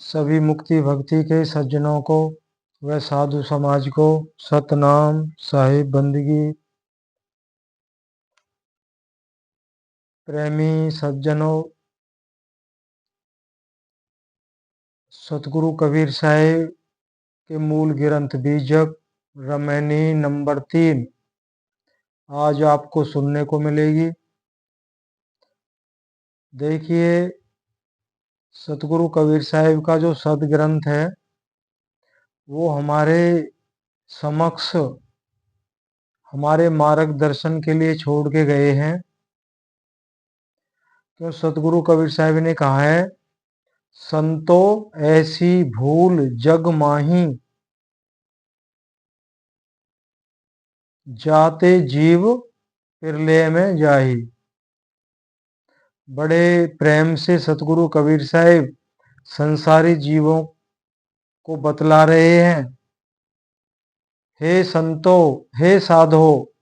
सभी मुक्ति भक्ति के सज्जनों को व साधु समाज को सतनाम साहिब बंदगी। प्रेमी सज्जनों, सतगुरु कबीर साहिब के मूल ग्रंथ बीजक रमैनी नंबर 3 आज आपको सुनने को मिलेगी। देखिए, सतगुरु कबीर साहिब का जो सदग्रंथ है वो हमारे समक्ष हमारे मार्गदर्शन के लिए छोड़ के गए हैं। क्यों सतगुरु कबीर साहिब ने कहा है, संतो ऐसी भूल जग माही, जाते जीव प्रलय में जाही। बड़े प्रेम से सतगुरु कबीर साहिब संसारी जीवों को बतला रहे हैं, हे संतो, हे साधो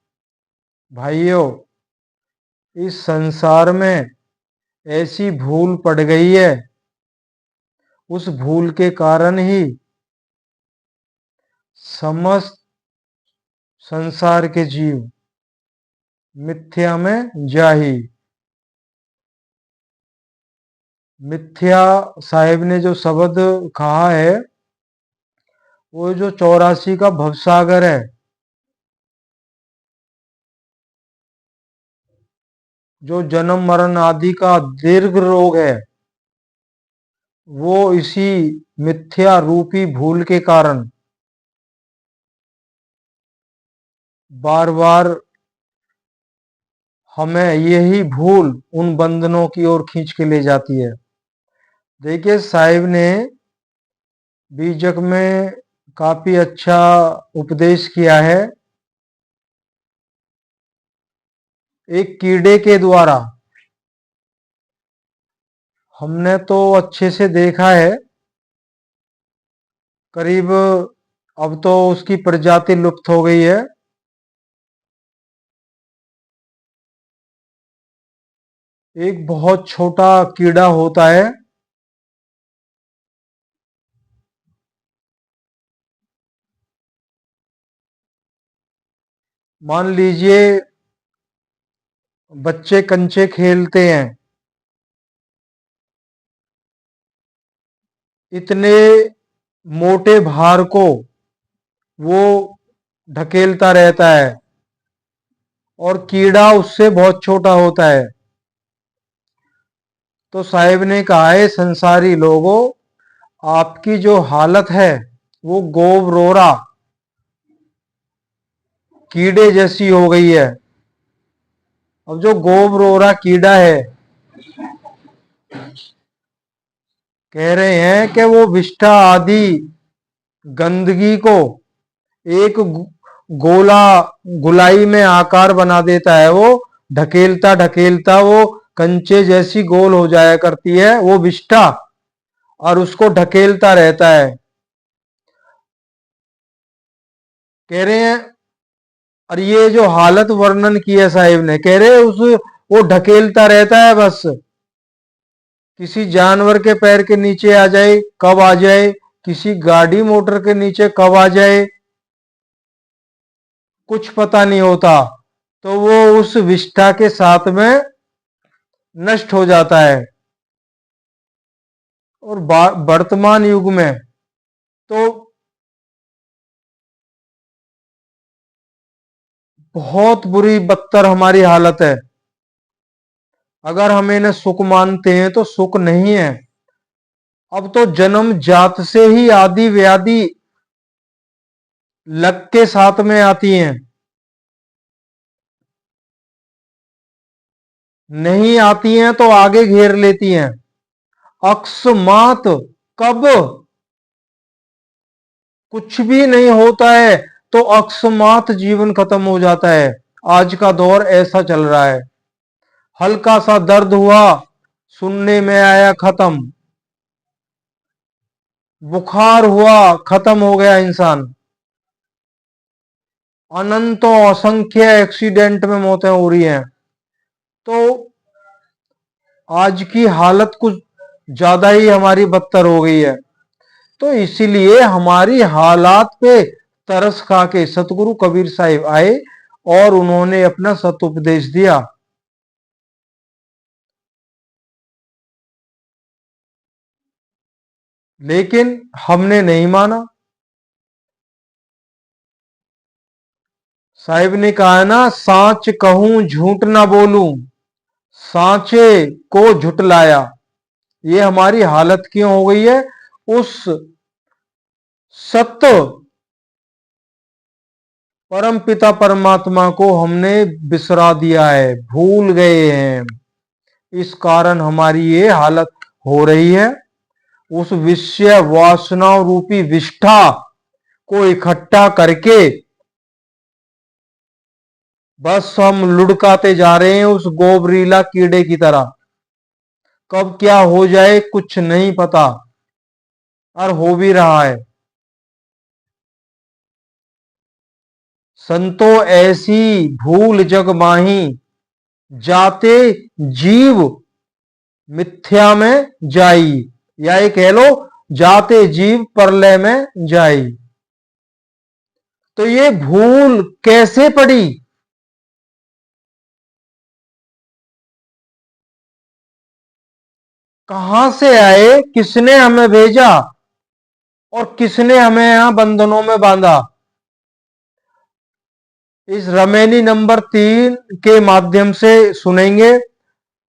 भाइयों, इस संसार में ऐसी भूल पड़ गई है, उस भूल के कारण ही समस्त संसार के जीव मिथ्या में जाही। मिथ्या साहिब ने जो शब्द कहा है वो जो 84 का भवसागर है, जो जन्म मरण आदि का दीर्घ रोग है, वो इसी मिथ्या रूपी भूल के कारण बार बार हमें यही भूल उन बंधनों की ओर खींच के ले जाती है। देखिए, साहिब ने बीजक में काफी अच्छा उपदेश किया है। एक कीड़े के द्वारा हमने तो अच्छे से देखा है, करीब अब तो उसकी प्रजाति लुप्त हो गई है। एक बहुत छोटा कीड़ा होता है, मान लीजिए बच्चे कंचे खेलते हैं, इतने मोटे भार को वो ढकेलता रहता है और कीड़ा उससे बहुत छोटा होता है। तो साहिब ने कहा है, संसारी लोगों, आपकी जो हालत है वो गोबरोरा कीड़े जैसी हो गई है। अब जो गोबरोरा कीड़ा है, कह रहे हैं कि वो विष्ठा आदि गंदगी को एक गोला गुलाई में आकार बना देता है। वो ढकेलता ढकेलता वो कंचे जैसी गोल हो जाया करती है वो विष्ठा, और उसको ढकेलता रहता है। कह रहे हैं, और ये जो हालत वर्णन की है साहिब ने, कह रहे उस वो ढकेलता रहता है, बस किसी जानवर के पैर के नीचे आ जाए कब आ जाए, किसी गाड़ी मोटर के नीचे कब आ जाए कुछ पता नहीं होता, तो वो उस विष्ठा के साथ में नष्ट हो जाता है। और वर्तमान युग में तो बहुत बुरी बदतर हमारी हालत है। अगर हम इन्हें सुख मानते हैं तो सुख नहीं है। अब तो जन्म जात से ही आदि व्याधि लग के साथ में आती हैं, नहीं आती हैं तो आगे घेर लेती हैं। अकस्मात कब कुछ भी नहीं होता है तो अकस्मात जीवन खत्म हो जाता है। आज का दौर ऐसा चल रहा है। हल्का सा दर्द हुआ, सुनने में आया खत्म, बुखार हुआ, खत्म हो गया इंसान। अनंतों असंख्य एक्सीडेंट में मौतें हो रही हैं। तो आज की हालत कुछ ज्यादा ही हमारी बदतर हो गई है। तो इसीलिए हमारी हालात पे तरस खा के सतगुरु कबीर साहिब आए और उन्होंने अपना सतुपदेश दिया। लेकिन हमने नहीं माना। साहिब ने कहा ना, सांच कहूं झूठ ना बोलूं, सांचे को झुटलाया। ये हमारी हालत क्यों हो गई है? उस सत्य परम पिता परमात्मा को हमने बिसरा दिया है, भूल गए हैं। इस कारण हमारी ये हालत हो रही है। उस विषय वासना रूपी विष्ठा को इकट्ठा करके बस हम लुढ़काते जा रहे हैं उस गोबरीला कीड़े की तरह। कब क्या हो जाए कुछ नहीं पता, और हो भी रहा है। संतो ऐसी भूल जग माही, जाते जीव मिथ्या में जाई। या ये कह लो, जाते जीव परलय में जाई। तो ये भूल कैसे पड़ी? कहां से आए, किसने हमें भेजा और किसने हमें यहां बंधनों में बांधा? इस रमेनी नंबर 3 के माध्यम से सुनेंगे।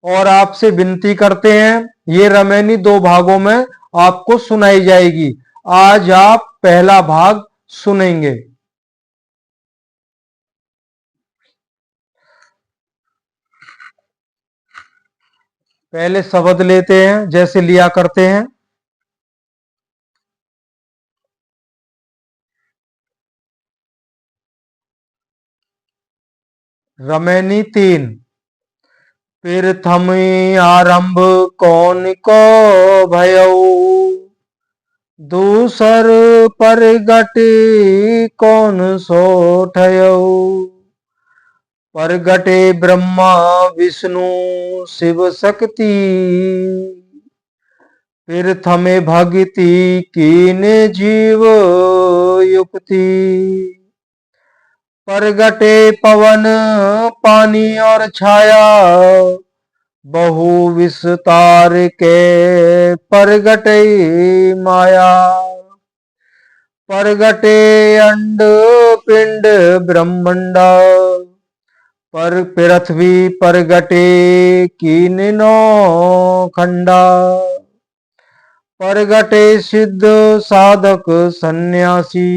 और आपसे विनती करते हैं, ये रमेनी 2 भागों में आपको सुनाई जाएगी। आज आप पहला भाग सुनेंगे। पहले शब्द लेते हैं जैसे लिया करते हैं। रमेनी 3। प्रथम आरंभ कौन को भयऊ, दूसर परगट कौन सो ठयऊ। परगटे ब्रह्मा विष्णु शिव शक्ति, प्रथमे भक्ति कीन जीव युक्ति। परगटे पवन पानी और छाया, बहु विस्तार के परगटे माया। परगटे अंड पिंड ब्रह्मंडा, पर पृथ्वी परगटे कीन नो खंडा। परगटे सिद्ध साधक सन्यासी,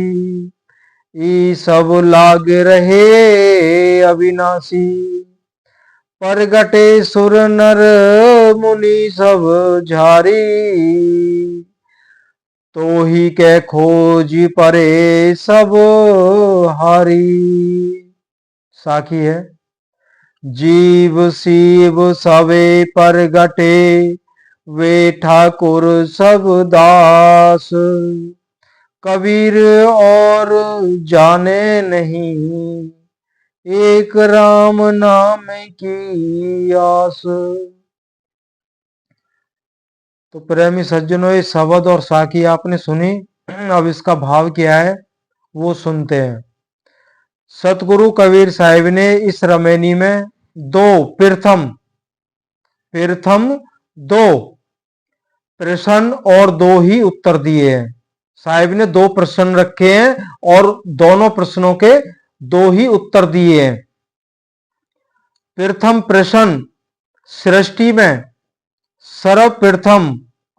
ई सब लाग रहे अविनाशी। परगटे सुर नर मुनि सब झारी, तो ही के खोज परे सब हारी। साखी है। जीव शिव सवे परगटे, वे ठाकुर सब दास। कबीर और जाने नहीं, एक राम नाम की आस। तो प्रेमी सज्जनों, ये शब्द और साखी आपने सुनी। अब इसका भाव क्या है वो सुनते हैं। सतगुरु कबीर साहिब ने इस रमेनी में दो प्रथम प्रथम दो प्रश्न और दो ही उत्तर दिए हैं। साहिब ने 2 प्रश्न रखे हैं और दोनों प्रश्नों के 2 ही उत्तर दिए हैं। प्रथम प्रश्न, सृष्टि में सर्वप्रथम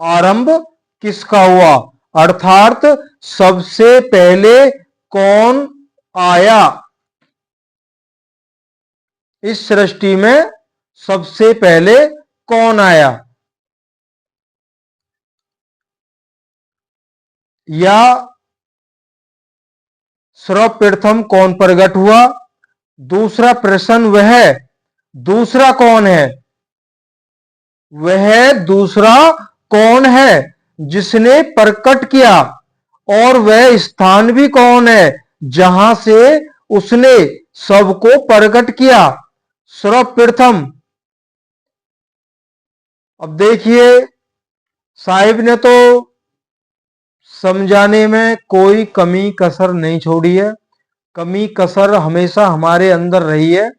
आरंभ किसका हुआ, अर्थात सबसे पहले कौन आया? इस सृष्टि में सबसे पहले कौन आया? या सर्वप्रथम कौन प्रकट हुआ? दूसरा प्रश्न, वह दूसरा कौन है? वह दूसरा कौन है जिसने प्रकट किया? और वह स्थान भी कौन है जहां से उसने सबको प्रकट किया? सर्वप्रथम। अब देखिए, साहिब ने तो समझाने में कोई कमी कसर नहीं छोड़ी है। कमी कसर हमेशा हमारे अंदर रही है,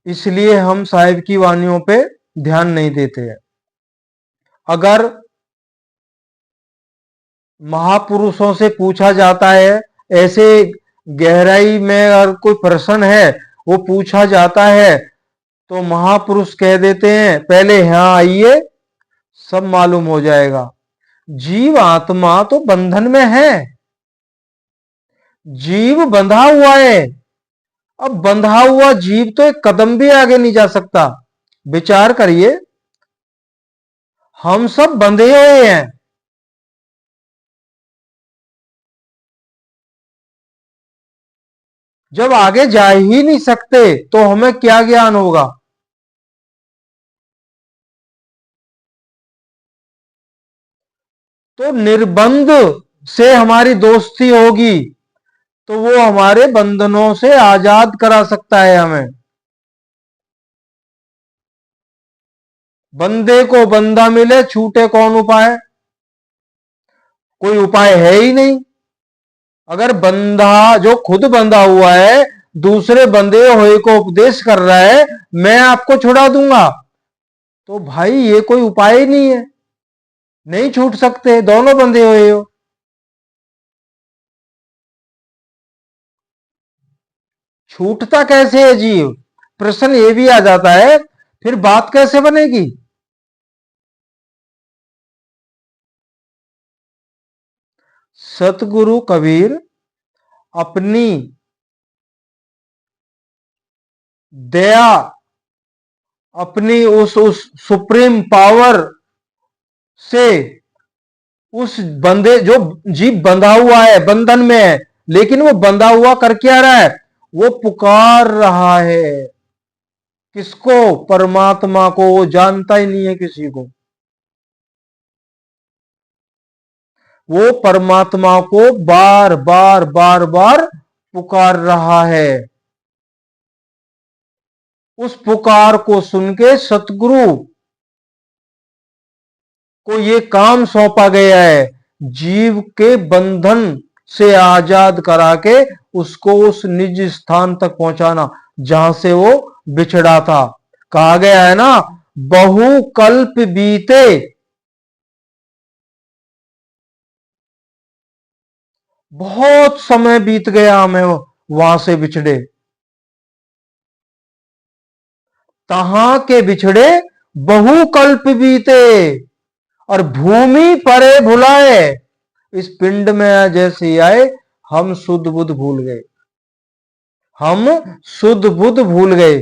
इसलिए हम साहिब की वानियों पे ध्यान नहीं देते हैं। अगर महापुरुषों से पूछा जाता है, ऐसे गहराई में अगर कोई प्रश्न है वो पूछा जाता है, तो महापुरुष कह देते हैं पहले यहां आइए, सब मालूम हो जाएगा। जीव आत्मा तो बंधन में है, जीव बंधा हुआ है। अब बंधा हुआ जीव तो एक कदम भी आगे नहीं जा सकता। विचार करिए, हम सब बंधे हुए हैं। जब आगे जा ही नहीं सकते तो हमें क्या ज्ञान होगा? तो निर्बंध से हमारी दोस्ती होगी तो वो हमारे बंधनों से आजाद करा सकता है हमें। बंदे को बंदा मिले, छूटे कौन उपाय? कोई उपाय है ही नहीं। अगर बंदा जो खुद बंधा हुआ है दूसरे बंधे हुए को उपदेश कर रहा है मैं आपको छुड़ा दूंगा, तो भाई ये कोई उपाय ही नहीं है। नहीं छूट सकते, दोनों बंधे हुए हो। छूटता कैसे है जीव? प्रश्न ये भी आ जाता है, फिर बात कैसे बनेगी? सतगुरु कबीर अपनी दया, अपनी उस सुप्रीम पावर से उस बंदे जो जीव बंधा हुआ है, बंधन में है, लेकिन वो बंधा हुआ कर क्या रहा है? वो पुकार रहा है। किसको? परमात्मा को। वो जानता ही नहीं है किसी को। वो परमात्मा को बार बार बार बार पुकार रहा है। उस पुकार को सुन के सतगुरु को ये काम सौंपा गया है, जीव के बंधन से आजाद करा के उसको उस निज स्थान तक पहुंचाना जहां से वो बिछड़ा था। कहा गया है ना, बहु कल्प बीते, बहुत समय बीत गया हमें वहां से बिछड़े। तहां के बिछड़े बहु कल्प बीते, और भूमि परे भुलाए। इस पिंड में जैसे आए हम शुद्ध बुद्ध भूल गए, हम शुद्ध बुद्ध भूल गए।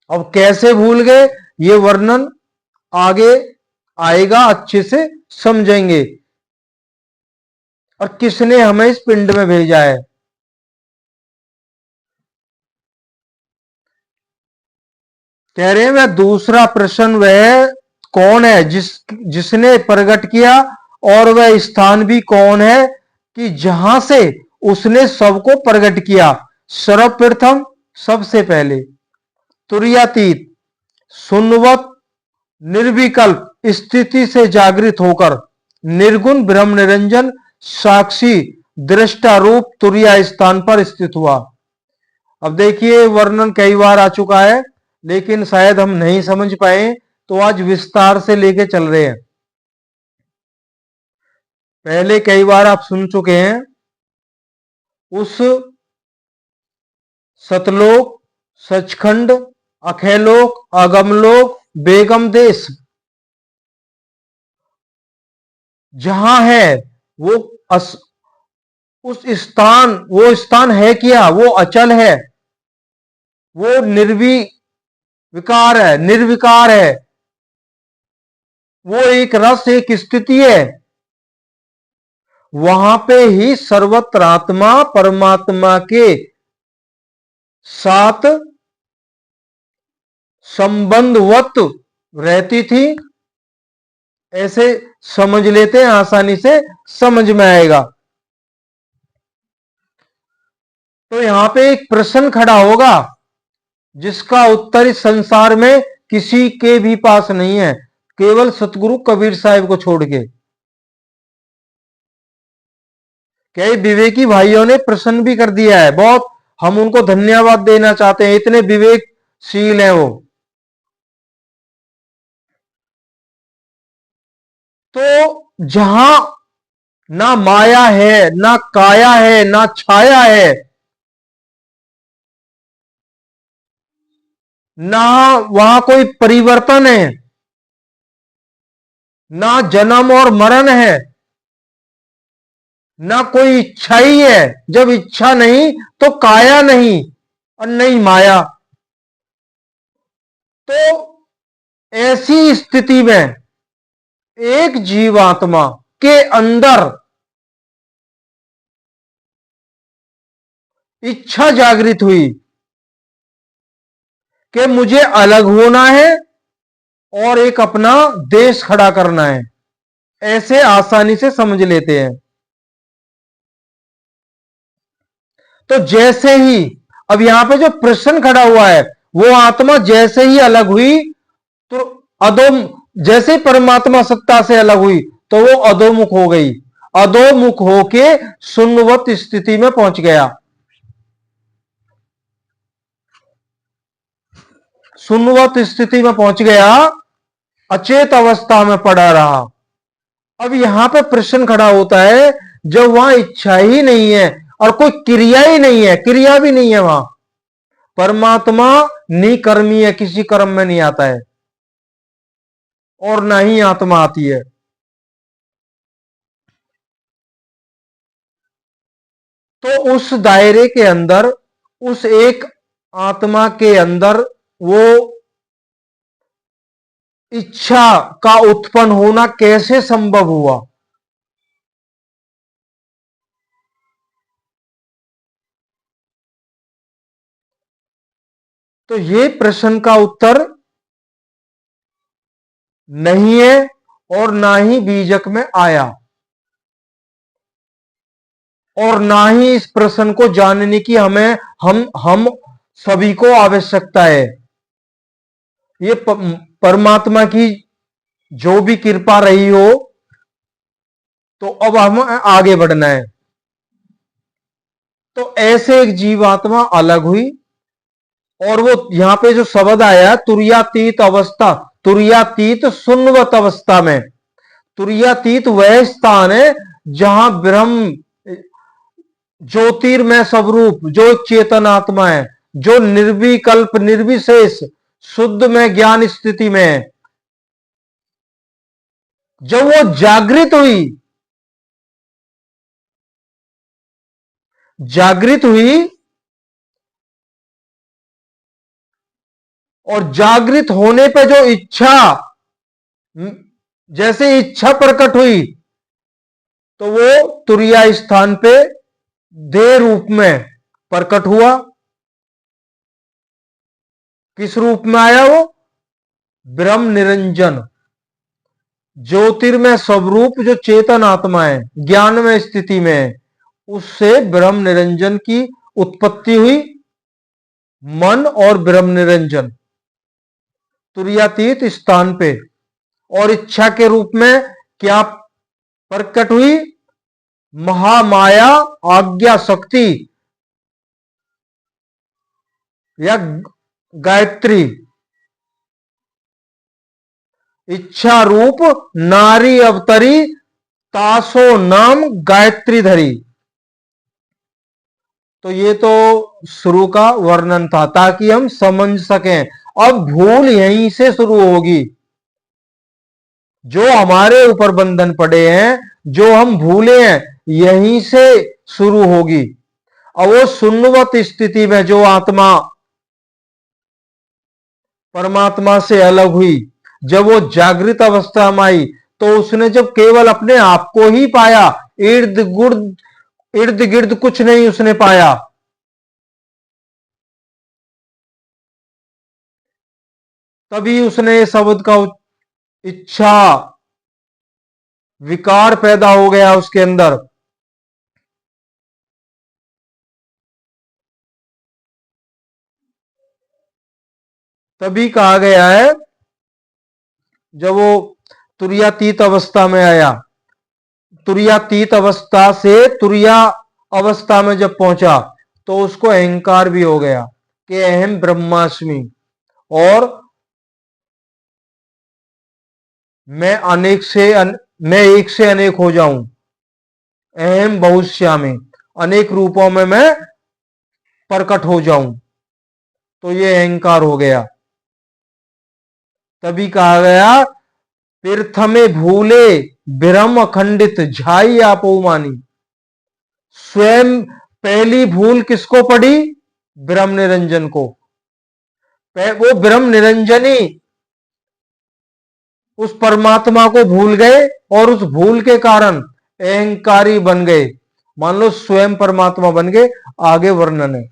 अब कैसे भूल गए ये वर्णन आगे आएगा, अच्छे से समझेंगे। और किसने हमें इस पिंड में भेजा है? कह रहे हैं वह दूसरा प्रश्न, वह कौन है जिसने प्रकट किया, और वह स्थान भी कौन है कि जहां से उसने सबको प्रकट किया। सर्वप्रथम, सबसे पहले, तुर्यातीत, शून्यवत, निर्विकल्प स्थिति से जागृत होकर निर्गुण ब्रह्म निरंजन साक्षी दृष्टा रूप तुर्या स्थान पर स्थित हुआ। अब देखिए वर्णन कई बार आ चुका है, लेकिन शायद हम नहीं समझ पाए, तो आज विस्तार से लेके चल रहे हैं। पहले कई बार आप सुन चुके हैं, उस सतलोक, सचखंड, अखेलोक, अगमलोक, बेगम देश जहां है वो उस स्थान, वो स्थान है क्या? वो अचल है, वो विकार है, निर्विकार है, वो एक रस, एक स्थिति है। वहां पे ही सर्वत्र आत्मा परमात्मा के साथ संबंधवत रहती थी। ऐसे समझ लेते हैं, आसानी से समझ में आएगा। तो यहां पे एक प्रश्न खड़ा होगा जिसका उत्तर इस संसार में किसी के भी पास नहीं है, केवल सतगुरु कबीर साहिब को छोड़ के। कई विवेकी भाइयों ने प्रश्न भी कर दिया है, बहुत हम उनको धन्यवाद देना चाहते हैं, इतने विवेकशील हैं वो। तो जहां ना माया है, ना काया है, ना छाया है, ना वहां कोई परिवर्तन है, ना जन्म और मरण है, ना कोई इच्छा ही है। जब इच्छा नहीं तो काया नहीं और नहीं माया। तो ऐसी स्थिति में एक जीवात्मा के अंदर इच्छा जागृत हुई कि मुझे अलग होना है और एक अपना देश खड़ा करना है। ऐसे आसानी से समझ लेते हैं। तो जैसे ही अब यहां पे जो प्रश्न खड़ा हुआ है, वो आत्मा जैसे ही अलग हुई तो अधोम, जैसे परमात्मा सत्ता से अलग हुई तो वो अधोमुख हो गई। अधोमुख होके शून्यवत स्थिति में पहुंच गया। शून्यवत स्थिति में पहुंच गया, अचेत अवस्था में पड़ा रहा। अब यहां पे प्रश्न खड़ा होता है, जब वहां इच्छा ही नहीं है और कोई क्रिया ही नहीं है, क्रिया भी नहीं है वहां, परमात्मा निकर्मी है, किसी कर्म में नहीं आता है और ना ही आत्मा आती है। तो उस दायरे के अंदर, उस एक आत्मा के अंदर वो इच्छा का उत्पन्न होना कैसे संभव हुआ? तो ये प्रश्न का उत्तर नहीं है और ना ही बीजक में आया, और ना ही इस प्रश्न को जानने की हमें हम सभी को आवश्यकता है। ये परमात्मा की जो भी कृपा रही हो, तो अब हम आगे बढ़ना है। तो ऐसे एक जीवात्मा अलग हुई, और वो यहां पे जो शब्द आया तुर्यातीत अवस्था, तुर्यातीत शून्यवत अवस्था में, तुर्यातीत वह स्थान है जहां ब्रह्म ज्योतिर्मय स्वरूप, जो चेतन आत्मा है, जो निर्विकल्प निर्विशेष शुद्ध में ज्ञान स्थिति में है, जब वो जागृत हुई, जागृत हुई और जागृत होने पे जो इच्छा, जैसे इच्छा प्रकट हुई, तो वो तुरिया स्थान पे देह रूप में प्रकट हुआ। किस रूप में आया वो? ब्रह्म निरंजन ज्योतिर्मय स्वरूप, जो चेतन आत्मा है, ज्ञान में स्थिति में है, उससे ब्रह्म निरंजन की उत्पत्ति हुई। मन और ब्रह्म निरंजन तुर्यातीत स्थान पे, और इच्छा के रूप में क्या प्रकट हुई? महामाया आज्ञा शक्ति या गायत्री, इच्छा रूप नारी अवतरी, तासो नाम गायत्री धरी। तो ये तो शुरू का वर्णन था, ताकि हम समझ सकें। अब भूल यहीं से शुरू होगी, जो हमारे ऊपर बंधन पड़े हैं, जो हम भूले हैं, यहीं से शुरू होगी। और वो शून्यवत स्थिति में जो आत्मा परमात्मा से अलग हुई, जब वो जागृत अवस्था में आई, तो उसने जब केवल अपने आप को ही पाया, इर्द गिर्द कुछ नहीं उसने पाया, तभी उसने शब्द का इच्छा विकार पैदा हो गया उसके अंदर। तभी कहा गया है, जब वो तुर्यातीत अवस्था में आया, तुर्यातीत अवस्था से तुर्या अवस्था में जब पहुंचा, तो उसको अहंकार भी हो गया कि अहम ब्रह्मास्मि, और मैं मैं एक से अनेक हो जाऊं, अहम बहुश्यामी, अनेक रूपों में मैं प्रकट हो जाऊं, तो ये अहंकार हो गया। तभी कहा गया, प्रथमे भूले ब्रह्म अखंडित झाई आपो मानी। स्वयं पहली भूल किसको पड़ी? ब्रह्म निरंजन को। वो ब्रह्म निरंजनी उस परमात्मा को भूल गए, और उस भूल के कारण अहंकारी बन गए, मान लो स्वयं परमात्मा बन गए। आगे वर्णन है।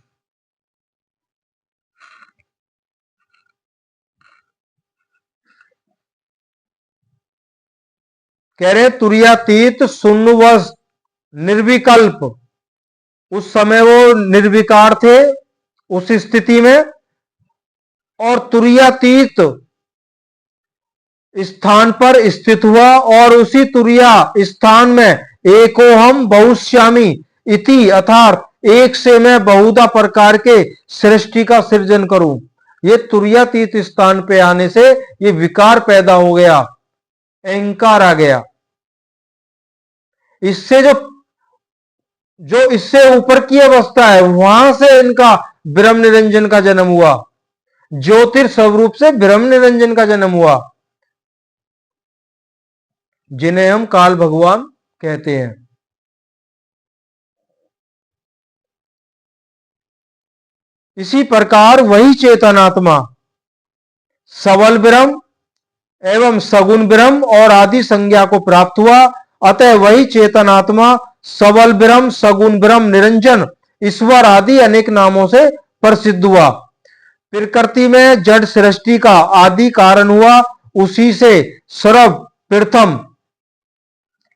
कह रहे तुर्यातीत शून्यवश निर्विकल्प, उस समय वो निर्विकार थे उस स्थिति में, और तुर्यातीत स्थान पर स्थित हुआ, और उसी तुर्या स्थान में एको हम बहुश्यामी इति, अर्थात एक से मैं बहुधा प्रकार के सृष्टि का सृजन करूं। ये तुर्यातीत स्थान पे आने से ये विकार पैदा हो गया, अहंकार आ गया। इससे जो जो इससे ऊपर की अवस्था है, वहां से इनका ब्रह्म निरंजन का जन्म हुआ, ज्योतिर्स्वरूप से ब्रह्म निरंजन का जन्म हुआ, जिन्हें हम काल भगवान कहते हैं। इसी प्रकार वही चेतनात्मा सबल ब्रह्म एवं सगुण ब्रह्म और आदि संज्ञा को प्राप्त हुआ। अतः वही चेतनात्मा सबल ब्रह्म, सगुण ब्रह्म, निरंजन, ईश्वर आदि अनेक नामों से प्रसिद्ध हुआ। प्रकृति में जड़ सृष्टि का आदि कारण हुआ, उसी से सर्व प्रथम।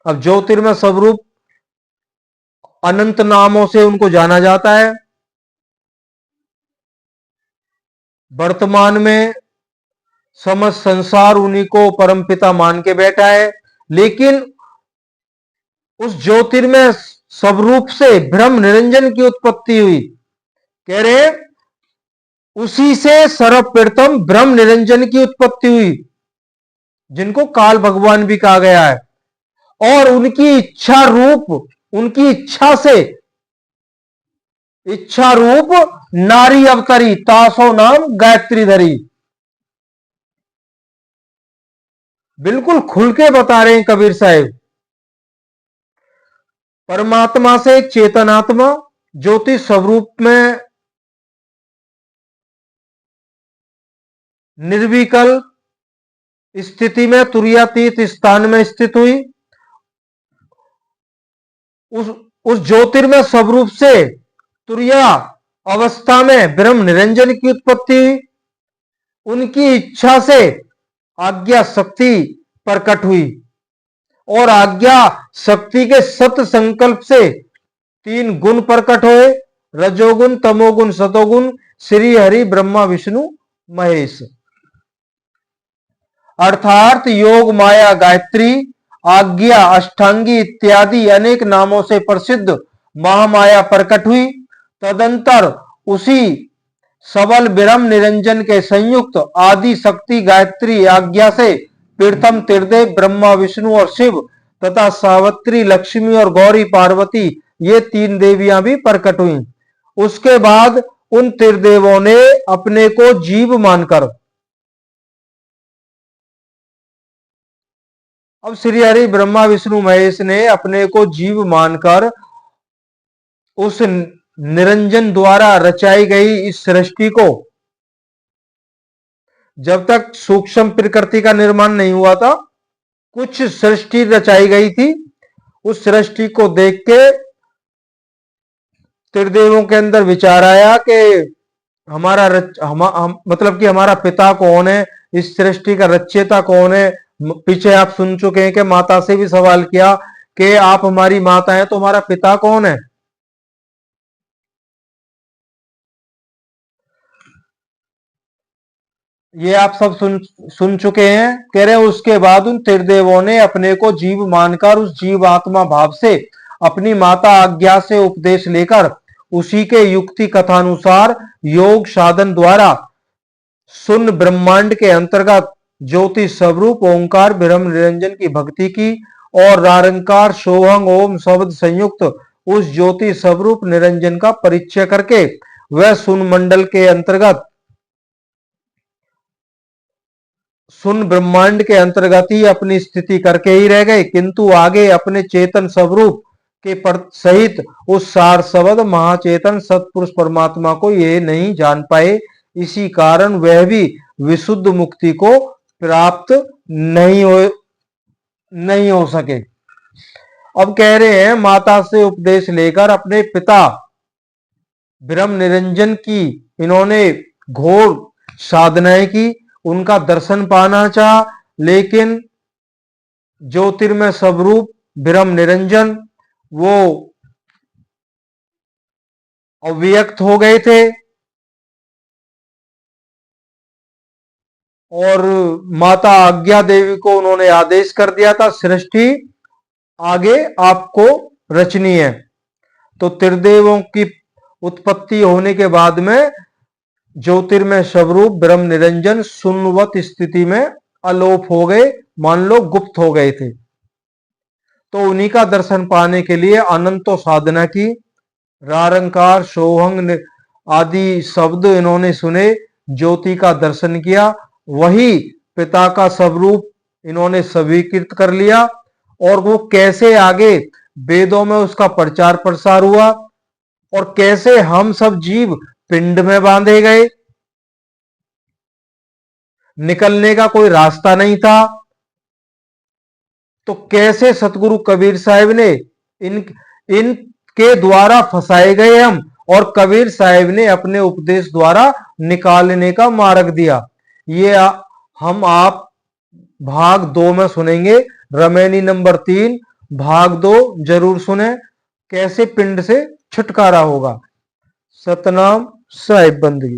अब ज्योतिर्मय स्वरूप अनंत नामों से उनको जाना जाता है। वर्तमान में समस्त संसार उन्हीं को परमपिता मान के बैठा है, लेकिन उस ज्योतिर्मय स्वरूप से ब्रह्म निरंजन की उत्पत्ति हुई। कह रहे उसी से सर्वप्रथम ब्रह्म निरंजन की उत्पत्ति हुई, जिनको काल भगवान भी कहा गया है, और उनकी इच्छा रूप, उनकी इच्छा रूप नारी अवतरी, तासो नाम गायत्री धरी। बिल्कुल खुल के बता रहे हैं कबीर साहब। परमात्मा से चेतनात्मा ज्योति स्वरूप में निर्विकल्प स्थिति में तुर्यातीत स्थान में स्थित हुई। उस ज्योतिर्मय स्वरूप से तुर्या अवस्था में ब्रह्म निरंजन की उत्पत्ति हुई। उनकी इच्छा से आज्ञा शक्ति प्रकट हुई, और आज्ञा शक्ति के सत संकल्प से तीन गुण प्रकट हुए, रजोगुण, तमोगुण, सतोगुण, श्री हरि ब्रह्मा विष्णु महेश। अर्थात योग, माया, गायत्री, आज्ञा, अष्टांगी इत्यादि अनेक नामों से प्रसिद्ध महामाया प्रकट हुई। तदंतर उसी सबल ब्रह्म निरंजन के संयुक्त आदि शक्ति गायत्री आज्ञा से प्रथम त्रिदेव ब्रह्मा, विष्णु और शिव तथा सावित्री, लक्ष्मी और गौरी पार्वती, ये तीन देवियां भी प्रकट हुई। उसके बाद उन त्रिदेवों ने अपने को जीव मानकर, अब श्री हरि ब्रह्मा विष्णु महेश ने अपने को जीव मानकर उस निरंजन द्वारा रचाई गई इस सृष्टि को, जब तक सूक्ष्म प्रकृति का निर्माण नहीं हुआ था, कुछ सृष्टि रचाई गई थी। उस सृष्टि को देख के त्रिदेवों के अंदर विचार आया कि मतलब कि हमारा पिता कौन है, इस सृष्टि का रचयिता कौन है। पीछे आप सुन चुके हैं कि माता से भी सवाल किया कि आप हमारी माता हैं, तो हमारा पिता कौन है। ये आप सब सुन चुके हैं। कह रहे हैं उसके बाद उन त्रिदेवों ने अपने को जीव मानकर उस जीव आत्मा भाव से अपनी माता आज्ञा से उपदेश लेकर उसी के युक्ति कथानुसार योग साधन द्वारा सुन ब्रह्मांड के अंतर्गत ज्योति स्वरूप ओंकार ब्रह्म निरंजन की भक्ति की और रारंकार सोहंग ओम शब्द संयुक्त उस ज्योति स्वरूप निरंजन का परिचय करके वह सुन मंडल के अंतर्गत सुन ब्रह्मांड के अंतर्गत ही अपनी स्थिति करके ही रह गए, किंतु आगे अपने चेतन स्वरूप के सहित उस सार शब्द महाचेतन सतपुरुष परमात्मा को ये नहीं जान पाए। इसी कारण वह भी विशुद्ध मुक्ति को प्राप्त नहीं हो सके। अब कह रहे हैं माता से उपदेश लेकर अपने पिता ब्रह्म निरंजन की इन्होंने घोर साधनाएं की, उनका दर्शन पाना चाहा, लेकिन ज्योतिर्मय स्वरूप ब्रह्म निरंजन वो अव्यक्त हो गए थे और माता आज्ञा देवी को उन्होंने आदेश कर दिया था सृष्टि आगे आपको रचनी है। तो त्रिदेवों की उत्पत्ति होने के बाद में ज्योतिर्मय स्वरूप ब्रह्म निरंजन शून्यवत स्थिति में अलोप हो गए, मान लो गुप्त हो गए थे। तो उन्हीं का दर्शन पाने के लिए अनंतो साधना की, रारंकार सोहंग आदि शब्द इन्होंने सुने, ज्योति का दर्शन किया, वही पिता का स्वरूप इन्होंने स्वीकृत कर लिया और वो कैसे आगे वेदों में उसका प्रचार प्रसार हुआ और कैसे हम सब जीव पिंड में बांधे गए, निकलने का कोई रास्ता नहीं था। तो कैसे सतगुरु कबीर साहिब ने इनके द्वारा फंसाए गए हम, और कबीर साहिब ने अपने उपदेश द्वारा निकालने का मार्ग दिया। ये हम आप भाग 2 में सुनेंगे। रमैनी नंबर 3 भाग 2 जरूर सुने, कैसे पिंड से छुटकारा होगा। सतनाम साहिब बंदगी।